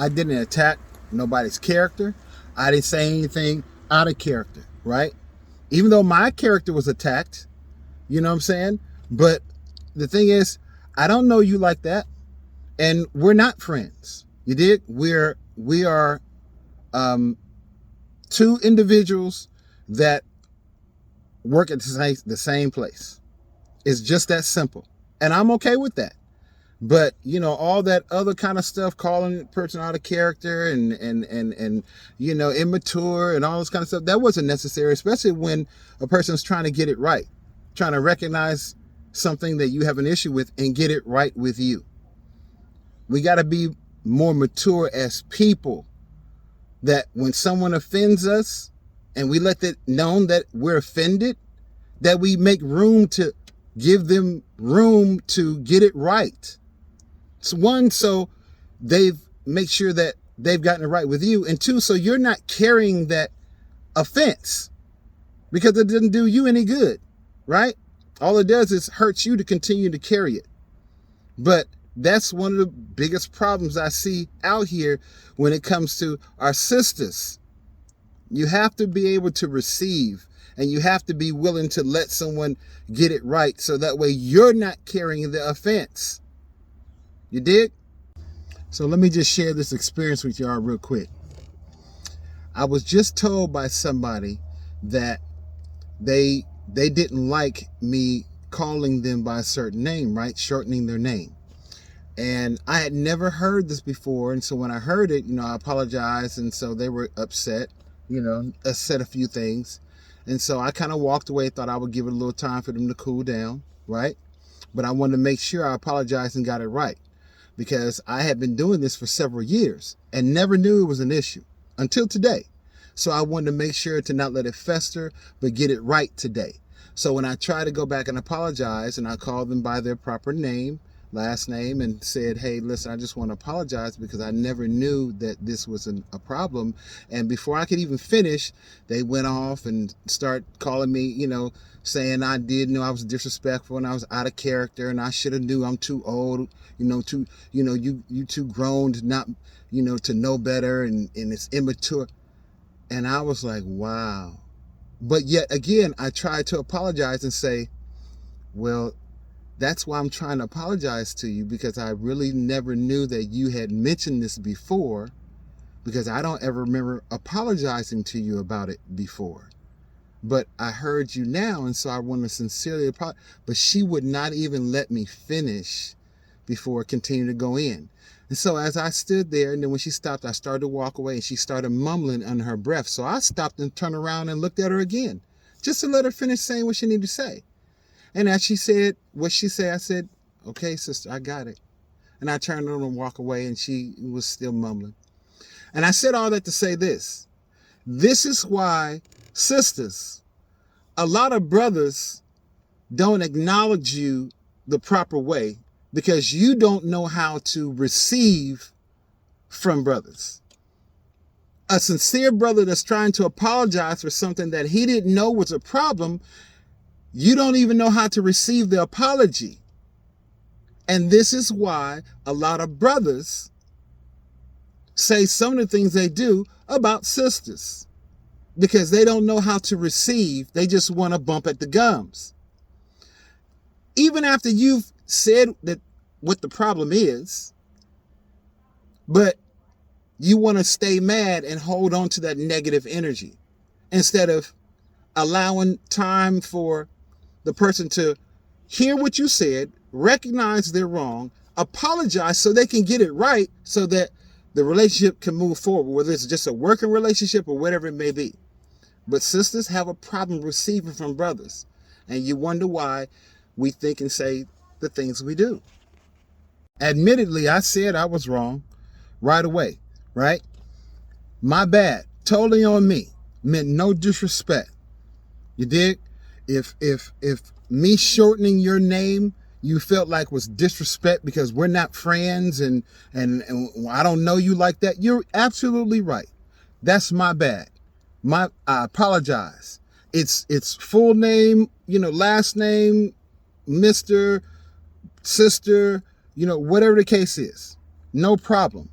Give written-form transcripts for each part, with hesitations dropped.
I didn't attack nobody's character. I didn't say anything out of character, right? Even though my character was attacked, you know what I'm saying? But the thing is, I don't know you like that, and we're not friends. You dig? We are two individuals that work at the same place. It's just that simple. And I'm okay with that. But, all that other kind of stuff, calling a person out of character and immature and all this kind of stuff, that wasn't necessary, especially when a person's trying to get it right, trying to recognize something that you have an issue with and get it right with you. We got to be more mature as people, that when someone offends us and we let it known that we're offended, that we make room to give them room to get it right. So one, so they've make sure that they've gotten it right with you. And two, so you're not carrying that offense, because it didn't do you any good, right? All it does is hurts you to continue to carry it. But that's one of the biggest problems I see out here when it comes to our sisters. You have to be able to receive, and you have to be willing to let someone get it right, so that way you're not carrying the offense. You dig? So let me just share this experience with y'all real quick. I was just told by somebody that they didn't like me calling them by a certain name, right? Shortening their name. And I had never heard this before. And so when I heard it, I apologized. And so they were upset, I said a few things. And so I kind of walked away, thought I would give it a little time for them to cool down, right? But I wanted to make sure I apologized and got it right, because I had been doing this for several years and never knew it was an issue until today. So I wanted to make sure to not let it fester, but get it right today. So when I tried to go back and apologize, and I called them by their proper name, last name, and said, hey, listen, I just want to apologize because I never knew that this was a problem. And before I could even finish, they went off and start calling me, saying I did know I was disrespectful and I was out of character and I should have knew I'm too old, you too grown to not, to know better, and it's immature. And I was like, wow. But yet again, I tried to apologize and say, well, that's why I'm trying to apologize to you, because I really never knew that you had mentioned this before, because I don't ever remember apologizing to you about it before. But I heard you now, and so I want to sincerely apologize. But she would not even let me finish before continuing to go in. And so as I stood there, and then when she stopped, I started to walk away, and she started mumbling under her breath. So I stopped and turned around and looked at her again, just to let her finish saying what she needed to say. And as she said what she said, I said, okay, sister, I got it. And I turned around and walked away, and she was still mumbling. And I said all that to say this. This is why, sisters, a lot of brothers don't acknowledge you the proper way, because you don't know how to receive from brothers. A sincere brother that's trying to apologize for something that he didn't know was a problem, you don't even know how to receive the apology. And this is why a lot of brothers say some of the things they do about sisters, because they don't know how to receive. They just want to bump at the gums. Even after you've said that what the problem is, but you want to stay mad and hold on to that negative energy, instead of allowing time for the person to hear what you said, recognize they're wrong, apologize so they can get it right, so that the relationship can move forward, whether it's just a working relationship or whatever it may be. But sisters have a problem receiving from brothers, and you wonder why we think and say the things we do. Admittedly, I said I was wrong right away, right? My bad, totally on me. Meant no disrespect. You dig? If me shortening your name you felt like was disrespect because we're not friends and I don't know you like that, you're absolutely right. That's my bad. I apologize. It's full name, last name, Mr., sister, whatever the case is. No problem.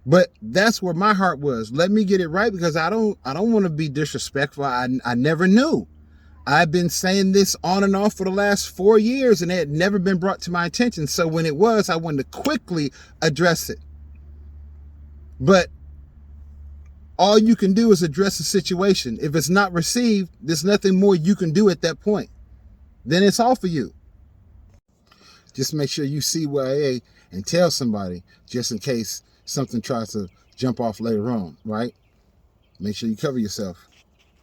But that's where my heart was. Let me get it right, because I don't want to be disrespectful. I never knew. I've been saying this on and off for the last 4 years, and it had never been brought to my attention. So when it was, I wanted to quickly address it. But all you can do is address the situation. If it's not received, there's nothing more you can do at that point. Then it's all for you. Just make sure you see CYA and tell somebody, just in case something tries to jump off later on, right? Make sure you cover yourself.